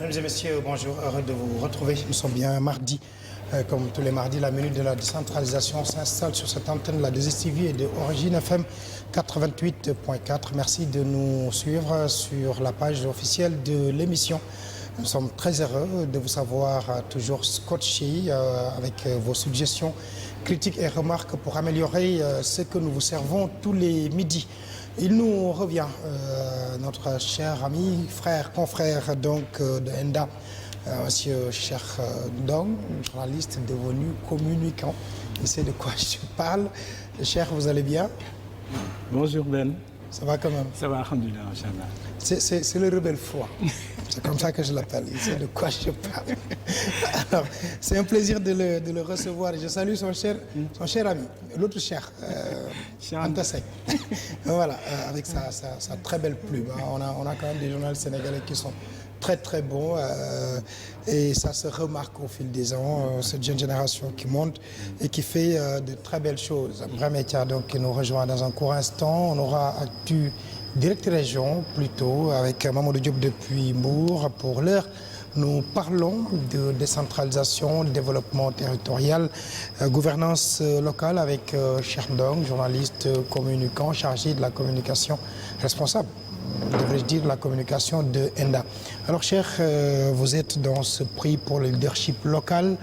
Mesdames et messieurs, bonjour, heureux de vous retrouver. Nous sommes bien mardi. Comme tous les mardis, la minute de la décentralisation s'installe sur cette antenne de la 2STV et de Origine FM 88.4. Merci de nous suivre sur la page officielle de l'émission. Nous sommes très heureux de vous savoir toujours scotché avec vos suggestions, critiques et remarques pour améliorer ce que nous vous servons tous les midis. Il nous revient, notre cher ami, frère, confrère donc de Enda, monsieur Cheikh Ndong, journaliste devenu communicant. Il sait de quoi je parle. Cheikh, vous allez bien? Bonjour Ben. Ça va quand même? Ça va, alhamdoulilah, inchallah. C'est le rebelle froid. C'est comme ça que je l'appelle. Il sait de quoi je parle. Alors, c'est un plaisir de le recevoir. Je salue son cher ami, l'autre cher, Anta Seck. Voilà, avec sa très belle plume. On a quand même des journalistes sénégalais qui sont très très bons et ça se remarque au fil des ans, cette jeune génération qui monte et qui fait de très belles choses. Bramétia donc qui nous rejoint dans un court instant. On aura actu direct région plutôt avec Mamadou Diop depuis Mbour. Pour l'heure, nous parlons de décentralisation, développement territorial, gouvernance locale avec Cheikh Ndong, journaliste communicant chargé de la communication responsable, devrais-je dire, la communication de Enda. Alors, Cheikh, vous êtes dans ce prix pour le leadership local.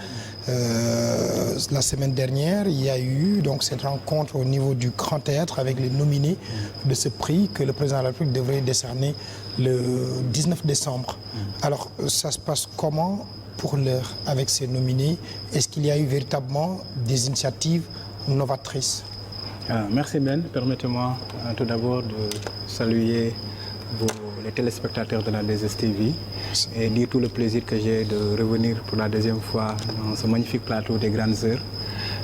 La semaine dernière, il y a eu donc cette rencontre au niveau du Grand Théâtre avec les nominés de ce prix que le président de la République devrait décerner le 19 décembre. Alors, ça se passe comment pour l'heure avec ces nominés? Est-ce qu'il y a eu véritablement des initiatives novatrices? Merci Ben. Permettez-moi tout d'abord de saluer les téléspectateurs de la 2STV et dire tout le plaisir que j'ai de revenir pour la deuxième fois dans ce magnifique plateau des grandes heures,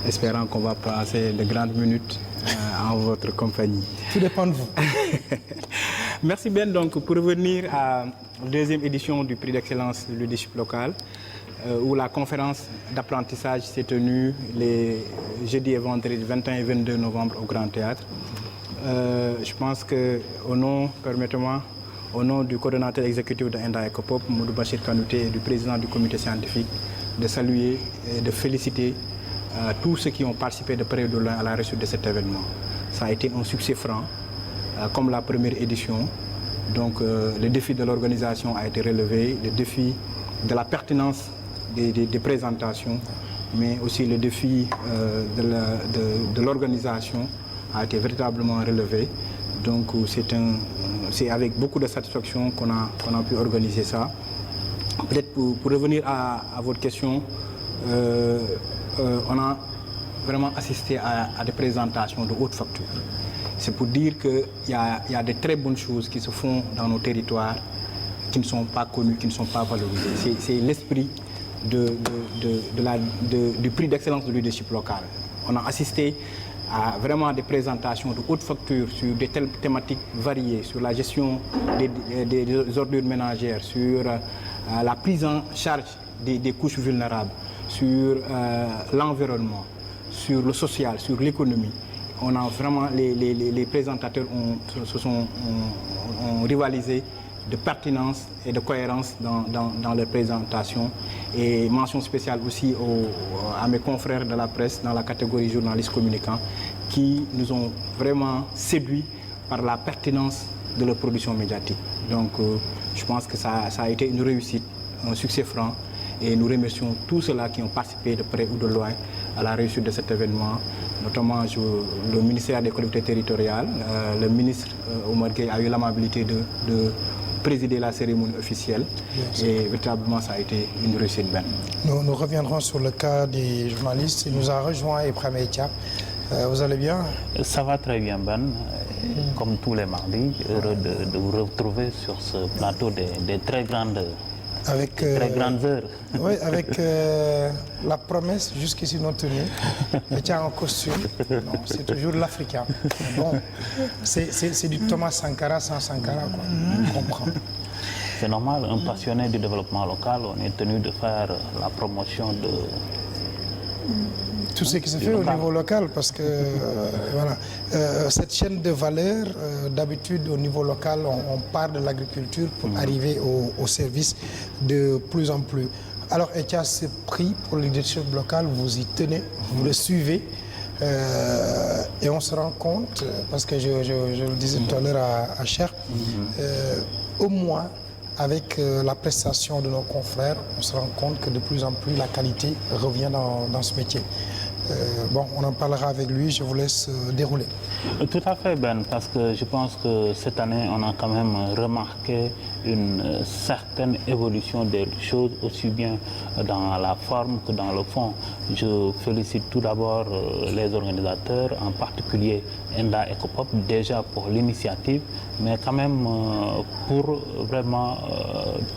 espérant qu'on va passer de grandes minutes en votre compagnie. Tout dépend de vous. Merci Ben. Donc, pour revenir à la deuxième édition du prix d'excellence du leadership local, où la conférence d'apprentissage s'est tenue les jeudi et vendredi 21 et 22 novembre au Grand Théâtre. Je pense que permettez-moi, au nom du coordonnateur exécutif de Enda Ecopop, Moudou Bachir Kanouté, et du président du comité scientifique, de saluer et de féliciter tous ceux qui ont participé de près ou de loin à la réussite de cet événement. Ça a été un succès franc, comme la première édition. Donc le défi de l'organisation a été relevé, le défi de la pertinence des présentations, mais aussi le défi de l'organisation a été véritablement relevé. Donc c'est avec beaucoup de satisfaction qu'on a pu organiser ça. Peut-être pour revenir à votre question, on a vraiment assisté à des présentations de haute facture. C'est pour dire qu'il y a de très bonnes choses qui se font dans nos territoires qui ne sont pas connues, qui ne sont pas valorisées. C'est l'esprit du prix d'excellence de leadership local. On a assisté à vraiment des présentations de haute facture sur des thématiques variées, sur la gestion des ordures ménagères, sur la prise en charge des couches vulnérables, sur l'environnement, sur le social, sur l'économie. On a vraiment, les présentateurs ont rivalisé de pertinence et de cohérence dans leur présentation. Et mention spéciale aussi à mes confrères de la presse dans la catégorie journalistes communicants qui nous ont vraiment séduits par la pertinence de leur production médiatique. Donc je pense que ça a été une réussite, un succès franc, et nous remercions tous ceux-là qui ont participé de près ou de loin à la réussite de cet événement, notamment le ministère des collectivités territoriales. Le ministre Omar Gueye a eu l'amabilité de présider la cérémonie officielle et véritablement ça a été une réussite. Ben. Nous reviendrons sur le cas des journalistes. Il nous a rejoint Ibrahim Etia. Vous allez bien? Ça va très bien Ben, comme tous les mardis, heureux de vous retrouver sur ce plateau des très grandes heures. Oui, avec la promesse jusqu'ici non tenue. Etia en costume, c'est toujours l'Africain. Bon, c'est du Thomas Sankara sans Sankara, quoi. On comprend. C'est normal, un passionné du développement local, on est tenu de faire la promotion de tout ce qui se fait au niveau local, parce que voilà. cette chaîne de valeur, d'habitude au niveau local, on part de l'agriculture pour arriver au service de plus en plus. Alors, Etia, ce prix pour le leadership local, vous y tenez, vous le suivez. Et on se rend compte, parce que je le disais tout à l'heure à Cher, au moins avec la prestation de nos confrères, on se rend compte que de plus en plus la qualité revient dans ce métier. Bon, on en parlera avec lui, je vous laisse dérouler. Tout à fait, Ben, parce que je pense que cette année, on a quand même remarqué une certaine évolution des choses, aussi bien dans la forme que dans le fond. Je félicite tout d'abord les organisateurs, en particulier Enda Ecopop, déjà pour l'initiative, mais quand même pour vraiment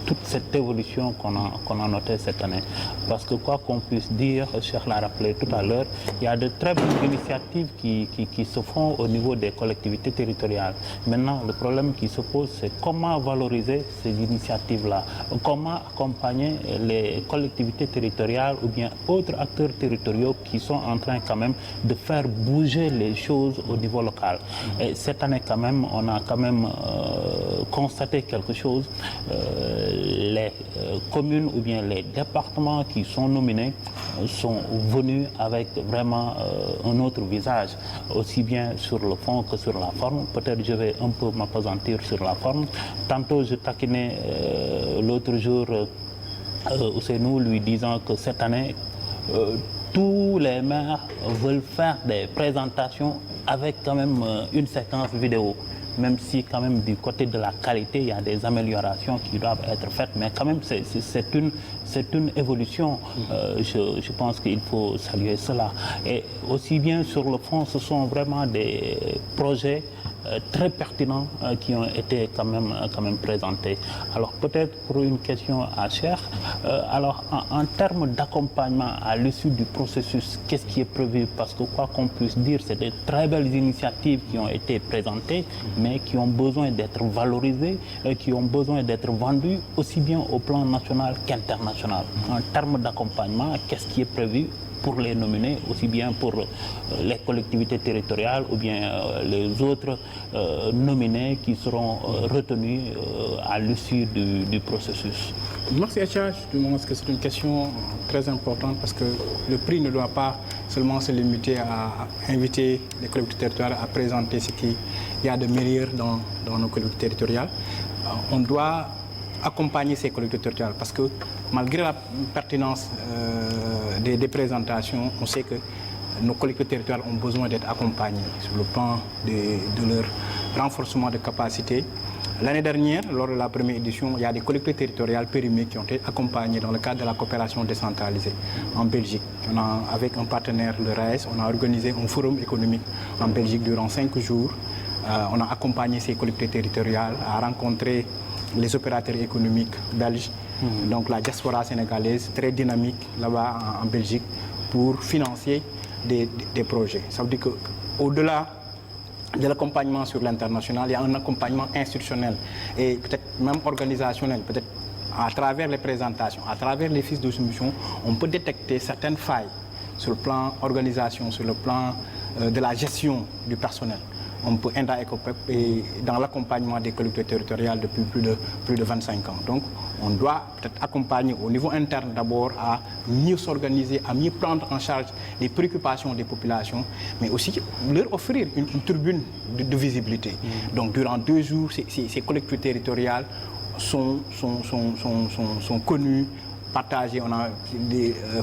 toute cette évolution qu'on a notée cette année. Parce que quoi qu'on puisse dire, Cheikh l'a rappelé tout à l'heure, il y a de très bonnes initiatives qui se font au niveau des collectivités territoriales. Maintenant, le problème qui se pose, c'est comment valoriser ces initiatives-là, comment accompagner les collectivités territoriales ou bien autres acteurs territoriaux qui sont en train quand même de faire bouger les choses au niveau local. Et cette année quand même, on a quand même constaté quelque chose. Les communes ou bien les départements qui sont nominés sont venus avec vraiment un autre visage, aussi bien sur le fond que sur la forme. Peut-être je vais un peu m'appesantir sur la forme. Tantôt je taquinais l'autre jour Ousseynou lui disant que cette année tous les maires veulent faire des présentations avec quand même une séquence vidéo. Même si quand même du côté de la qualité, il y a des améliorations qui doivent être faites, mais quand même c'est une évolution. Je pense qu'il faut saluer cela. Et aussi bien sur le fond, ce sont vraiment des projets très pertinents qui ont été quand même présentés. Alors peut-être pour une question à Cheikh, alors en termes d'accompagnement à l'issue du processus, qu'est-ce qui est prévu? Parce que quoi qu'on puisse dire, c'est de très belles initiatives qui ont été présentées, mais qui ont besoin d'être valorisées, qui ont besoin d'être vendues aussi bien au plan national qu'international. En termes d'accompagnement, qu'est-ce qui est prévu pour les nominés, aussi bien pour les collectivités territoriales ou bien les autres nominés qui seront retenus à l'issue du processus? Merci Etia, je pense que c'est une question très importante parce que le prix ne doit pas seulement se limiter à inviter les collectivités territoriales à présenter ce qu'il y a de meilleur dans nos collectivités territoriales. On doit accompagner ces collectivités territoriales parce que malgré la pertinence des présentations, on sait que nos collectivités territoriales ont besoin d'être accompagnées sur le plan de leur renforcement de capacité. L'année dernière, lors de la première édition, il y a des collectivités territoriales périmées qui ont été accompagnées dans le cadre de la coopération décentralisée en Belgique. Avec un partenaire, le RAES, on a organisé un forum économique en Belgique durant 5 jours. On a accompagné ces collectivités territoriales à rencontrer les opérateurs économiques belges, donc la diaspora sénégalaise, très dynamique là-bas en Belgique, pour financer des projets. Ça veut dire qu'au-delà de l'accompagnement sur l'international, il y a un accompagnement institutionnel et peut-être même organisationnel. Peut-être à travers les présentations, à travers les fiches de soumission, on peut détecter certaines failles sur le plan organisation, sur le plan de la gestion du personnel. On peut Enda Ecopop et dans l'accompagnement des collectivités territoriales depuis plus de 25 ans. Donc, on doit peut-être accompagner au niveau interne d'abord à mieux s'organiser, à mieux prendre en charge les préoccupations des populations, mais aussi leur offrir une tribune de visibilité. Donc, durant 2 jours, ces collectivités territoriales sont connues, partagées. On a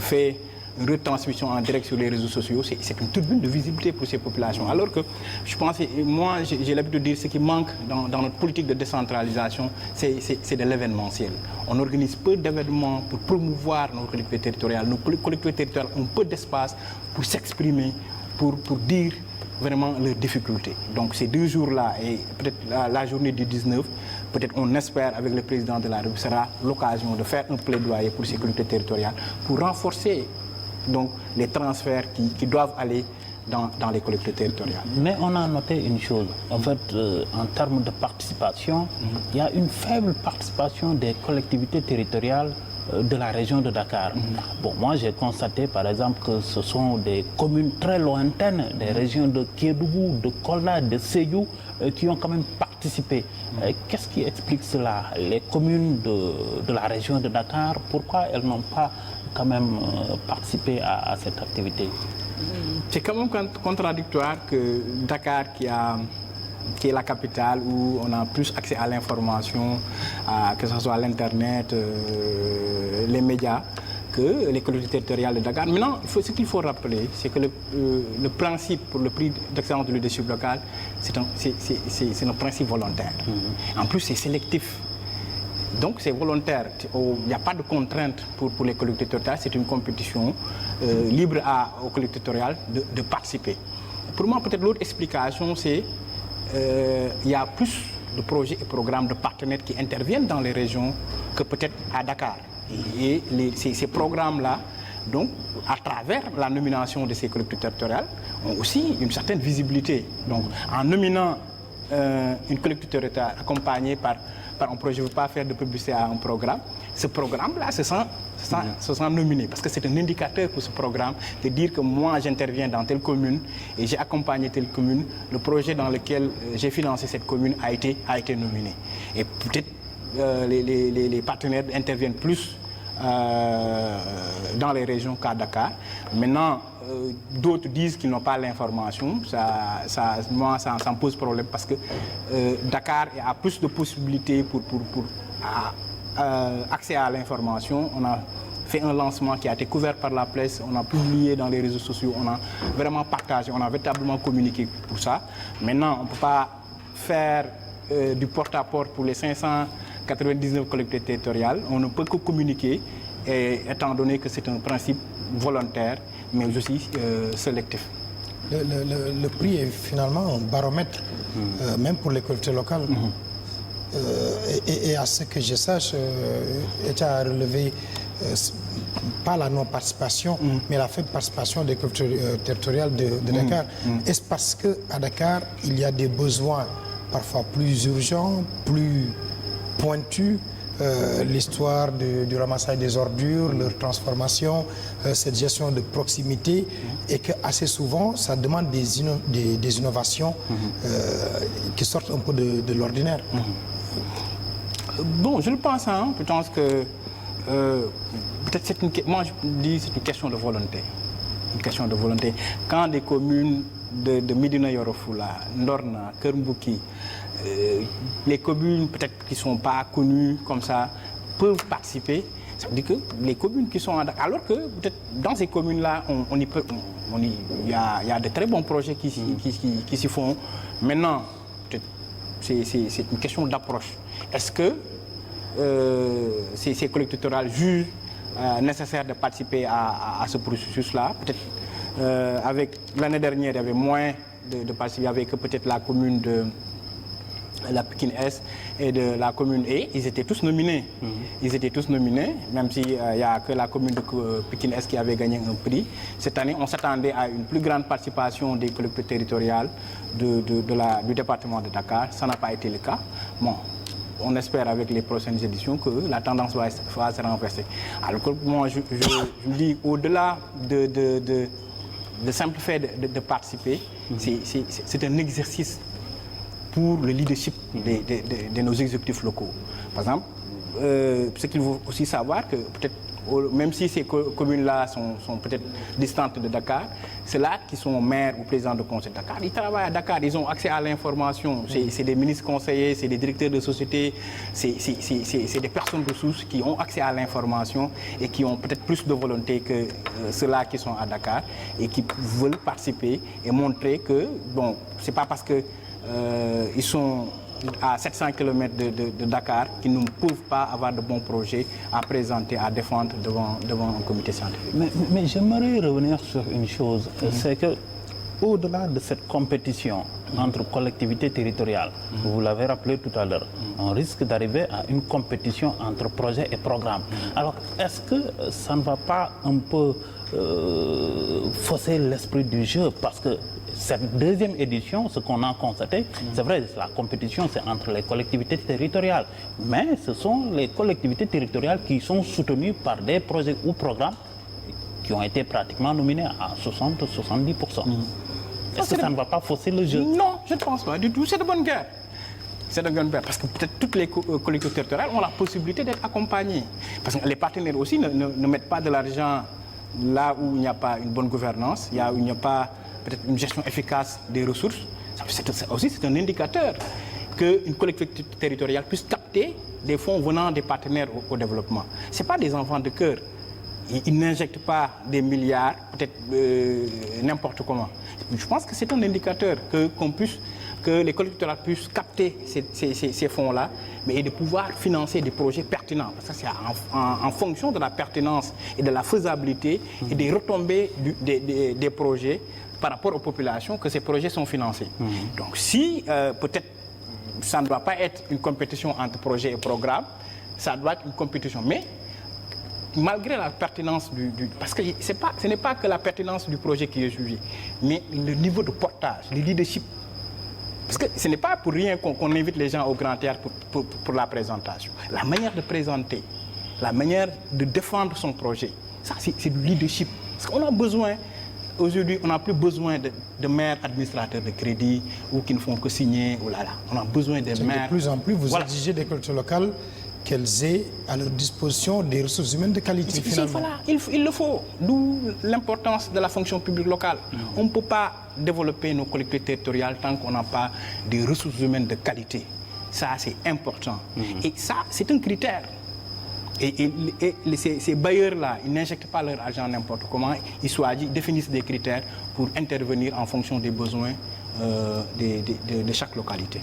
fait une retransmission en direct sur les réseaux sociaux, c'est une tribune de visibilité pour ces populations. Alors que je pense, moi j'ai l'habitude de dire, ce qui manque dans notre politique de décentralisation, c'est de l'événementiel. On organise peu d'événements pour promouvoir nos collectivités territoriales. Nos collectivités territoriales ont peu d'espace pour s'exprimer, pour dire vraiment leurs difficultés. Donc ces 2 jours-là et peut-être la journée du 19, peut-être on espère avec le président de la République, sera l'occasion de faire un plaidoyer pour ces collectivités territoriales, pour renforcer donc les transferts qui doivent aller dans les collectivités territoriales. Mais on a noté une chose, en fait, en termes de participation, il y a une faible participation des collectivités territoriales de la région de Dakar. Bon, moi j'ai constaté par exemple que ce sont des communes très lointaines, des régions de Kédougou, de Kolda, de Sédhiou, qui ont quand même participé. Qu'est-ce qui explique cela? Les communes de la région de Dakar, pourquoi elles n'ont pas quand même participé à cette activité? C'est quand même contradictoire que Dakar, qui est la capitale où on a plus accès à l'information, que ce soit l'Internet, les médias, que les collectivités territoriales de Dakar. Maintenant, ce qu'il faut rappeler, c'est que le principe pour le prix d'excellence du leadership local, c'est un principe volontaire. En plus, c'est sélectif. Donc c'est volontaire, il n'y a pas de contrainte pour les collectivités territoriales, c'est une compétition libre aux collectivités territoriales de participer. Pour moi, peut-être l'autre explication, c'est qu'il y a plus de projets et programmes de partenaires qui interviennent dans les régions que peut-être à Dakar. Et ces programmes-là, donc, à travers la nomination de ces collectivités territoriales, ont aussi une certaine visibilité. Donc, en nominant une collectivité territoriale accompagnée par un projet, je ne veux pas faire de publicité à un programme, ce programme-là se sent nominé, parce que c'est un indicateur pour ce programme de dire que moi j'interviens dans telle commune et j'ai accompagné telle commune, le projet dans lequel j'ai financé cette commune a été nominé. Et peut-être les partenaires interviennent plus dans les régions qu'à Dakar. Maintenant, d'autres disent qu'ils n'ont pas l'information. Moi, ça me pose problème parce que Dakar a plus de possibilités pour accès à l'information. On a fait un lancement qui a été couvert par la presse, on a publié dans les réseaux sociaux, on a vraiment partagé, on a véritablement communiqué pour ça. Maintenant, on ne peut pas faire du porte-à-porte pour les 599 collectivités territoriales. On ne peut que communiquer, étant donné que c'est un principe volontaire, mais aussi sélectif. Le prix est finalement un baromètre, même pour les collectivités locales. Et à ce que je sache, l'État a relevé pas la non-participation, mais la faible participation des collectivités territoriales de Dakar. Est-ce parce qu'à Dakar, il y a des besoins parfois plus urgents, plus pointus, l'histoire du ramassage des ordures, leur transformation, cette gestion de proximité, et que assez souvent, ça demande des innovations qui sortent un peu de l'ordinaire. Bon, je le pense, je pense que peut-être moi je dis c'est une question de volonté. Une question de volonté. Quand des communes de Médina Yoro Fula, Ndorna, Kermbouki, les communes peut-être qui ne sont pas connues comme ça peuvent participer, ça veut dire que les communes qui sont alors que peut-être dans ces communes-là, il y a de très bons projets qui s'y font. Maintenant, c'est une question d'approche. Est-ce que ces collectivités territoriales jugent nécessaire de participer à ce processus-là? Peut-être avec l'année dernière, il y avait moins de participer avec peut-être la commune de la Pikine Est et de la commune E, ils étaient tous nominés. Ils étaient tous nominés, même s'il n'y a que la commune de Pikine Est qui avait gagné un prix. Cette année, on s'attendait à une plus grande participation des collectivités territoriales du département de Dakar. Ça n'a pas été le cas. Bon, on espère avec les prochaines éditions que la tendance va se renverser. Alors que moi, je me dis, au-delà de simple fait de participer, c'est un exercice pour le leadership de nos exécutifs locaux. Par exemple, ce qu'il faut aussi savoir, que peut-être, même si ces communes-là sont peut-être distantes de Dakar, c'est là qui sont maires ou présidents de conseil de Dakar. Ils travaillent à Dakar, ils ont accès à l'information. C'est des ministres conseillers, c'est des directeurs de société, c'est des personnes ressources qui ont accès à l'information et qui ont peut-être plus de volonté que ceux-là qui sont à Dakar et qui veulent participer et montrer que, bon, c'est pas parce que ils sont à 700 km de Dakar qui ne peuvent pas avoir de bons projets à présenter, à défendre devant un comité scientifique. Mais j'aimerais revenir sur une chose, c'est que au-delà de cette compétition entre collectivités territoriales, vous l'avez rappelé tout à l'heure, on risque d'arriver à une compétition entre projets et programmes. Alors, est-ce que ça ne va pas un peu fausser l'esprit du jeu? Parce que cette deuxième édition, ce qu'on a constaté, c'est vrai, la compétition, c'est entre les collectivités territoriales. Mais ce sont les collectivités territoriales qui sont soutenues par des projets ou programmes qui ont été pratiquement nominés à 60-70%. Est-ce que ça ne va pas fausser le jeu? Non, je ne pense pas du tout. C'est de bonne guerre. C'est de bonne guerre. Parce que peut-être toutes les collectivités territoriales ont la possibilité d'être accompagnées. Parce que les partenaires aussi ne mettent pas de l'argent là où il n'y a pas une bonne gouvernance, où il n'y a pas peut-être une gestion efficace des ressources. C'est un indicateur qu'une collectivité territoriale puisse capter des fonds venant des partenaires au développement. Ce n'est pas des enfants de cœur. Ils n'injectent pas des milliards, peut-être n'importe comment. Je pense que c'est un indicateur que les collectivités puissent capter ces fonds-là, mais et de pouvoir financer des projets pertinents. Parce que c'est en fonction de la pertinence et de la faisabilité et des retombées des projets par rapport aux populations que ces projets sont financés. Donc si peut-être ça ne doit pas être une compétition entre projets et programmes, ça doit être une compétition. Mais malgré la pertinence parce que ce n'est pas que la pertinence du projet qui est jugée, mais le niveau de portage, le leadership. Parce que ce n'est pas pour rien qu'on invite les gens au Grand Théâtre pour la présentation. La manière de présenter, la manière de défendre son projet, ça c'est du leadership. Parce qu'on a besoin, aujourd'hui, on n'a plus besoin de maires administrateurs de crédit ou qui ne font que signer. Oh là là. On a besoin des maires. De plus en plus, vous exigez des collectivités locales qu'elles aient à leur disposition des ressources humaines de qualité, finalement. Voilà, il le faut. D'où l'importance de la fonction publique locale. On ne peut pas développer nos collectivités territoriales tant qu'on n'a pas des ressources humaines de qualité. Ça, c'est important. Et ça, c'est un critère. Et ces bailleurs-là, ils n'injectent pas leur argent n'importe comment. Ils définissent des critères pour intervenir en fonction des besoins de chaque localité.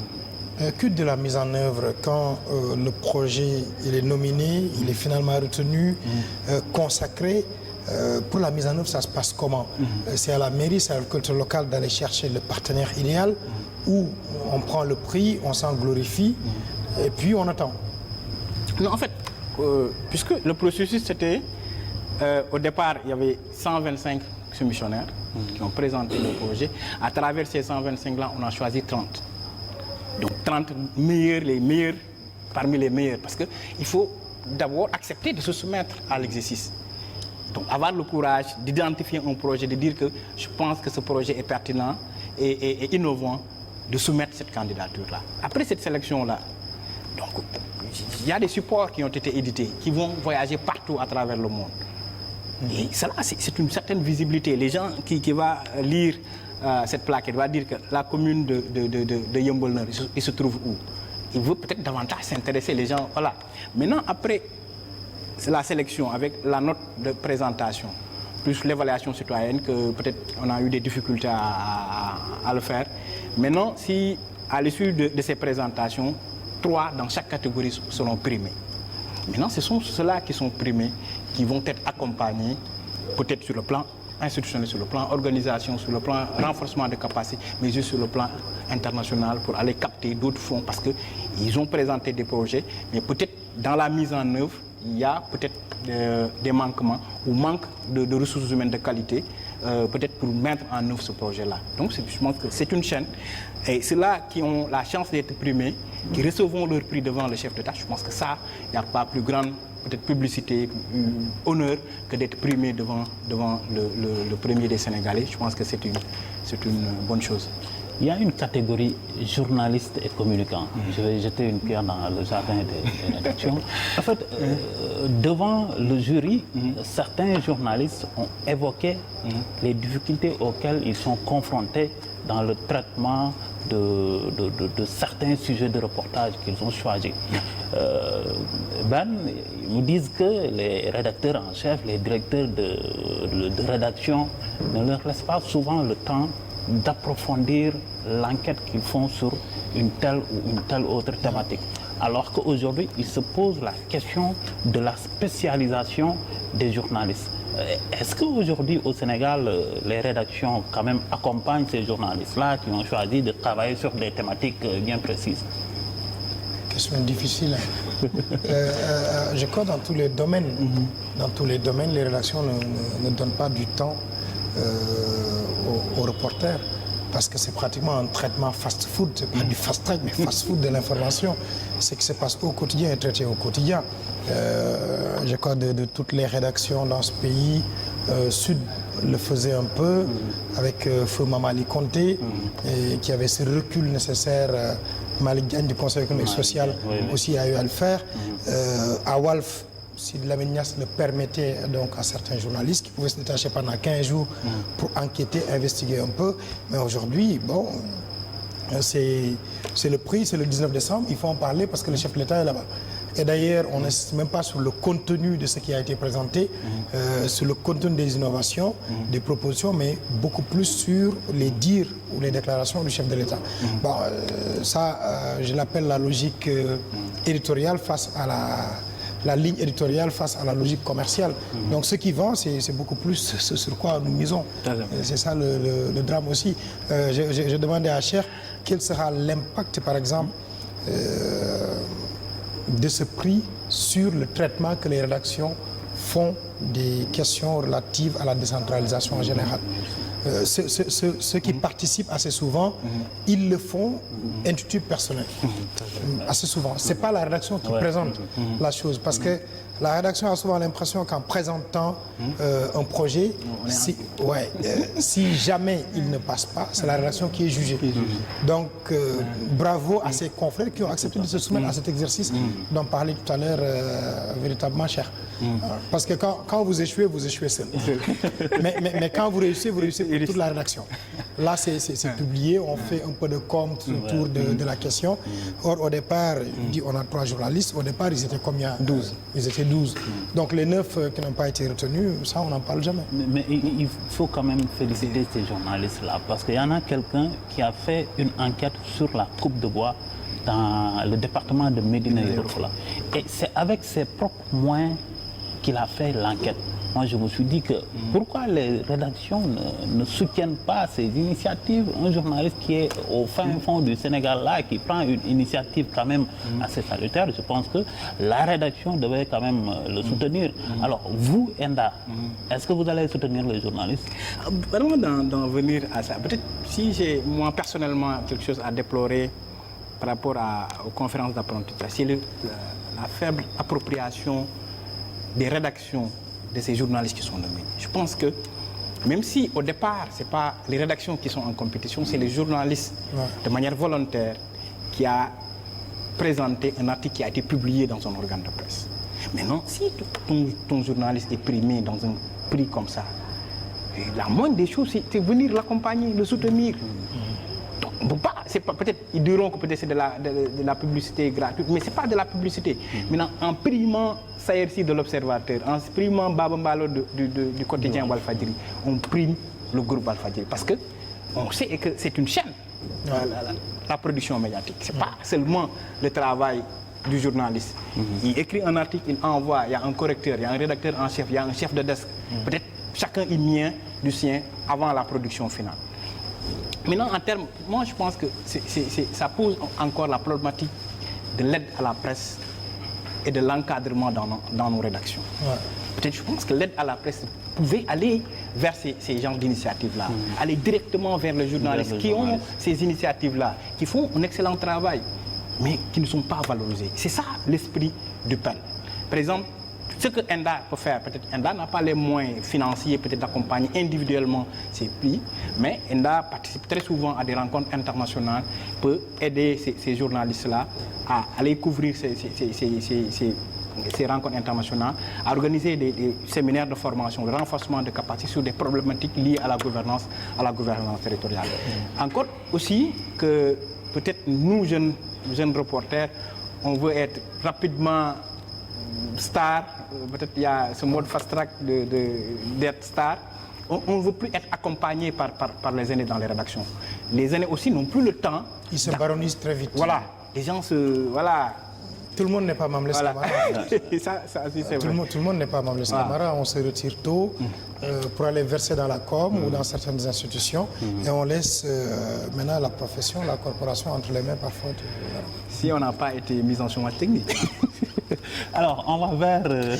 Que de la mise en œuvre quand le projet il est nominé, il est finalement retenu, consacré. Pour la mise en œuvre, ça se passe comment? C'est à la mairie, c'est à la culture locale d'aller chercher le partenaire idéal où on prend le prix, on s'en glorifie et puis on attend. Non, en fait, puisque le processus c'était, au départ, il y avait 125 soumissionnaires qui ont présenté le projet. À travers ces 125-là, on a choisi 30. Donc 30 meilleurs, les meilleurs parmi les meilleurs. Parce qu'il faut d'abord accepter de se soumettre à l'exercice. Donc avoir le courage d'identifier un projet, de dire que je pense que ce projet est pertinent et innovant, de soumettre cette candidature-là. Après cette sélection-là, donc il y a des supports qui ont été édités, qui vont voyager partout à travers le monde. Et cela, c'est une certaine visibilité. Les gens qui vont lire cette plaquette vont dire que la commune de Yeumbeul, il se trouve où? Il veut peut-être davantage s'intéresser, les gens. Voilà. Maintenant, après la sélection, avec la note de présentation, plus l'évaluation citoyenne, que peut-être on a eu des difficultés à le faire. Maintenant, si à l'issue de ces présentations, 3 dans chaque catégorie seront primés. Maintenant, ce sont ceux-là qui sont primés, qui vont être accompagnés, peut-être sur le plan institutionnel, sur le plan organisation, sur le plan renforcement de capacité, mais aussi sur le plan international pour aller capter d'autres fonds parce qu'ils ont présenté des projets, mais peut-être dans la mise en œuvre, il y a peut-être des manquements ou manque de ressources humaines de qualité, peut-être pour mettre en œuvre ce projet-là. Donc je pense que c'est une chaîne et ceux-là qui ont la chance d'être primés, qui recevront leur prix devant le chef d'État, je pense que ça, il n'y a pas plus grande peut-être publicité, honneur que d'être primé devant le premier des Sénégalais. Je pense que c'est une bonne chose. Il y a une catégorie journalistes et communicants. Je vais jeter une pierre dans le jardin des rédactions. En fait, devant le jury, certains journalistes ont évoqué les difficultés auxquelles ils sont confrontés dans le traitement de certains sujets de reportage qu'ils ont choisis. Ils nous disent que les rédacteurs en chef, les directeurs de rédaction ne leur laissent pas souvent le temps d'approfondir l'enquête qu'ils font sur une telle ou une telle autre thématique. Alors qu'aujourd'hui, il se pose la question de la spécialisation des journalistes. Est-ce qu'aujourd'hui, au Sénégal, les rédactions quand même accompagnent ces journalistes-là qui ont choisi de travailler sur des thématiques bien précises? Question difficile. Je crois dans tous les domaines. Dans tous les domaines, les rédactions ne donnent pas du temps aux reporters. parce que c'est pratiquement un traitement fast-food, c'est pas du fast-track, mais fast-food de l'information. Ce qui se passe au quotidien est traité au quotidien. Je crois de toutes les rédactions dans ce pays, Sud le faisait un peu, avec Feu Mamali Conté, qui avait ce recul nécessaire. Malick Diagne du Conseil économique et social aussi a eu à le faire. À Walf, si Lamine Niasse le permettait donc à certains journalistes qui pouvaient se détacher pendant 15 jours pour enquêter, investiguer un peu. Mais aujourd'hui, bon, c'est le prix, c'est le 19 décembre, il faut en parler parce que le chef de l'État est là-bas. Et d'ailleurs, on n'insiste même pas sur le contenu de ce qui a été présenté, sur le contenu des innovations, des propositions, mais beaucoup plus sur les dires ou les déclarations du chef de l'État. Bon, je l'appelle la logique éditoriale face à la ligne éditoriale face à la logique commerciale. Donc ce qui vend, c'est beaucoup plus ce sur quoi nous misons. C'est ça le drame aussi. J'ai demandé à Cheikh quel sera l'impact, par exemple, de ce prix sur le traitement que les rédactions font des questions relatives à la décentralisation en général. Ceux qui participent assez souvent, ils le font intitut personnel. Assez souvent. Ce n'est pas la rédaction qui présente la chose. Parce que la rédaction a souvent l'impression qu'en présentant un projet, si jamais il ne passe pas, c'est la rédaction qui est jugée. Donc, bravo à ces confrères qui ont accepté de se soumettre à cet exercice dont parlait tout à l'heure véritablement Cheikh. Parce que quand vous échouez seul. mais quand vous réussissez pour toute la rédaction. Là, c'est publié, on fait un peu de com autour de la question. Or, au départ, on a 3 journalistes. Au départ, ils étaient combien? 12. Ils étaient 12. Donc, les 9 qui n'ont pas été retenus, ça, on n'en parle jamais. Mais il faut quand même féliciter ces journalistes-là, parce qu'il y en a quelqu'un qui a fait une enquête sur la coupe de bois dans le département de Médina Yoro Foulah. Et c'est avec ses propres moyens qu'il a fait l'enquête. Moi, je me suis dit que pourquoi les rédactions ne soutiennent pas ces initiatives? Un journaliste qui est au fin fond du Sénégal, là, qui prend une initiative quand même assez salutaire, je pense que la rédaction devait quand même le soutenir. Alors, vous, Enda, est-ce que vous allez soutenir les journalistes? Vraiment d'en venir à ça. Peut-être si j'ai, moi, personnellement, quelque chose à déplorer par rapport aux conférences d'apprentissage, c'est la faible appropriation des rédactions de ces journalistes qui sont nommés. Je pense que même si au départ, ce n'est pas les rédactions qui sont en compétition, c'est les journalistes de manière volontaire qui a présenté un article qui a été publié dans un organe de presse. Maintenant, si ton journaliste est primé dans un prix comme ça, la moindre des choses, c'est venir l'accompagner, le soutenir. C'est pas, peut-être, ils diront que peut-être c'est de la publicité gratuite, mais ce n'est pas de la publicité. Maintenant, en primant Saïrsi de l'Observateur, en primant Baba Mbalo du quotidien Walfadjri, on prime le groupe Walfadjri. Parce qu'on sait que c'est une chaîne, la production médiatique. Ce n'est pas seulement le travail du journaliste. Il écrit un article, il envoie, il y a un correcteur, il y a un rédacteur en chef, il y a un chef de desk. Peut-être chacun y met du sien avant la production finale. Maintenant, en termes, moi je pense que ça pose encore la problématique de l'aide à la presse et de l'encadrement dans nos rédactions. Peut-être, je pense que l'aide à la presse pouvait aller vers ces genres d'initiatives-là, aller directement vers les journalistes qui ont ces initiatives-là, qui font un excellent travail, mais qui ne sont pas valorisés. C'est ça l'esprit du PEN. Par exemple, ce que Enda peut faire, peut-être Enda n'a pas les moyens financiers peut-être d'accompagner individuellement ces prix, mais Enda participe très souvent à des rencontres internationales, peut aider ces journalistes-là à aller couvrir ces rencontres internationales, à organiser des séminaires de formation, de renforcement de capacités sur des problématiques liées à la gouvernance territoriale. Encore aussi que peut-être nous, jeunes reporters, on veut être rapidement star, peut-être il y a ce mode fast-track d'être star. On ne veut plus être accompagné par les aînés dans les rédactions. Les aînés aussi n'ont plus le temps. Ils se baronisent très vite. Voilà, les gens Voilà. Tout le monde n'est pas Mamles Camara. ça aussi, c'est vrai. Tout le monde n'est pas Mamles Camara. On se retire tôt pour aller verser dans la com ou dans certaines institutions. Et on laisse maintenant la profession, la corporation entre les mains parfois. Si on n'a pas été mis en chômage technique. Alors, on va vers...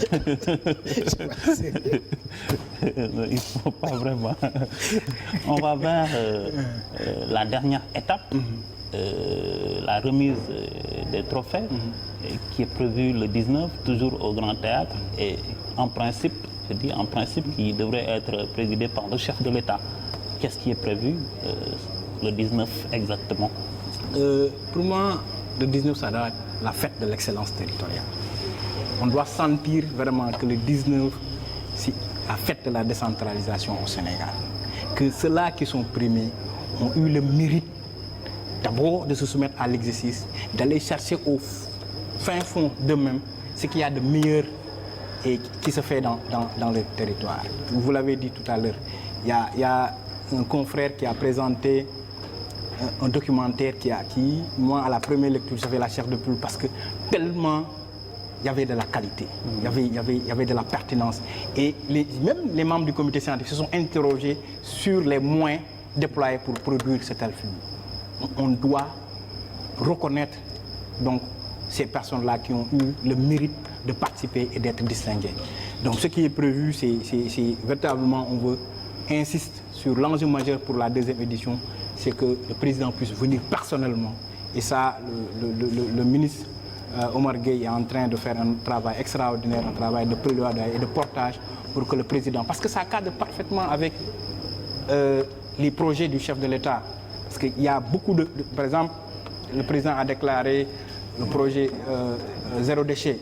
Il ne faut pas vraiment. On va vers la dernière étape, la remise des trophées, qui est prévue le 19, toujours au Grand Théâtre, et en principe, je dis en principe, qui devrait être présidé par le chef de l'État. Qu'est-ce qui est prévu le 19 exactement? Pour moi, le 19, ça doit être la fête de l'excellence territoriale. On doit sentir vraiment que le 19, c'est la fête de la décentralisation au Sénégal. Que ceux-là qui sont primés ont eu le mérite d'abord de se soumettre à l'exercice, d'aller chercher au fin fond d'eux-mêmes ce qu'il y a de meilleur et qui se fait dans le territoire. Vous l'avez dit tout à l'heure, il y a un confrère qui a présenté un documentaire qui, moi, à la première lecture, j'avais la chair de poule parce que tellement il y avait de la qualité, il y avait de la pertinence. Et même les membres du comité scientifique se sont interrogés sur les moyens déployés pour produire ce tel film. On doit reconnaître donc ces personnes-là qui ont eu le mérite de participer et d'être distinguées. Donc ce qui est prévu, c'est véritablement, on veut insiste sur l'enjeu majeur pour la deuxième édition, c'est que le président puisse venir personnellement. Et ça, le ministre Omar Gueye est en train de faire un travail extraordinaire, un travail de plaidoyer et de portage pour que le président... Parce que ça cadre parfaitement avec les projets du chef de l'État. Parce qu'il y a beaucoup de... Par exemple, le président a déclaré le projet zéro déchet.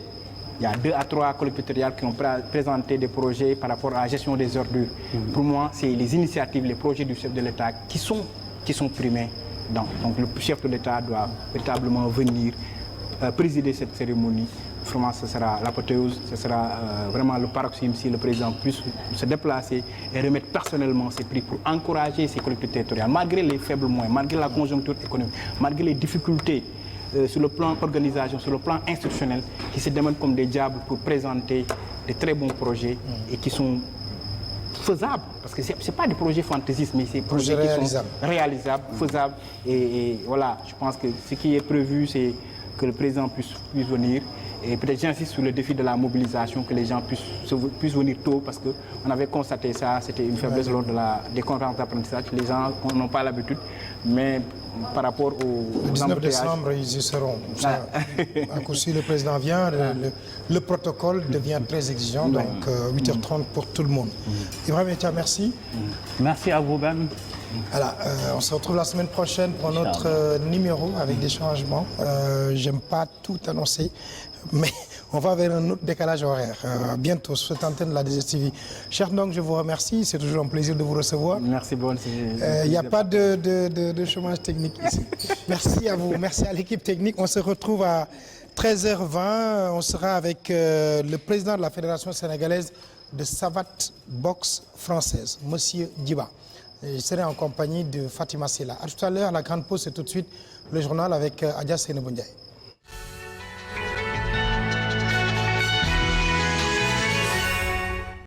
Il y a 2 à 3 collectivités territoriales qui ont présenté des projets par rapport à la gestion des ordures. Pour moi, c'est les initiatives, les projets du chef de l'État qui sont primés. Donc le chef de l'État doit véritablement venir présider cette cérémonie. Vraiment, ce sera l'apothéose, ce sera vraiment le paroxysme si le président puisse se déplacer et remettre personnellement ses prix pour encourager ces collectivités territoriales, malgré les faibles moyens, malgré la conjoncture économique, malgré les difficultés sur le plan organisation, sur le plan institutionnel, qui se démènent comme des diables pour présenter de très bons projets et qui sont faisables. Parce que ce n'est pas des projets fantaisistes, mais c'est des projets qui sont réalisables, faisables. Et voilà, je pense que ce qui est prévu, c'est que le président puisse venir. Et peut-être j'insiste sur le défi de la mobilisation, que les gens puissent venir tôt, parce qu'on avait constaté ça, c'était une faiblesse lors des conférences d'apprentissage. Les gens n'ont pas l'habitude, mais par rapport au... Le 19 décembre, ils y seront. À coup sûr, le président vient, le protocole devient très exigeant, donc 8h30 pour tout le monde. Ibrahim Etia, merci. Merci à vous, Ben. Voilà, on se retrouve la semaine prochaine pour notre numéro avec des changements. J'aime pas tout annoncer, mais on va vers un autre décalage horaire. Bientôt sur cette antenne de la DSTV. Cher donc, je vous remercie. C'est toujours un plaisir de vous recevoir. Merci, Bonne. Il n'y a pas de chômage technique ici. Merci à vous. Merci à l'équipe technique. On se retrouve à 13h20. On sera avec le président de la Fédération sénégalaise de savate boxe française, Monsieur Djiba. Je serai en compagnie de Fatima Sela. À tout à l'heure, la grande pause, c'est tout de suite le journal avec Adja Seynabou Ndiaye.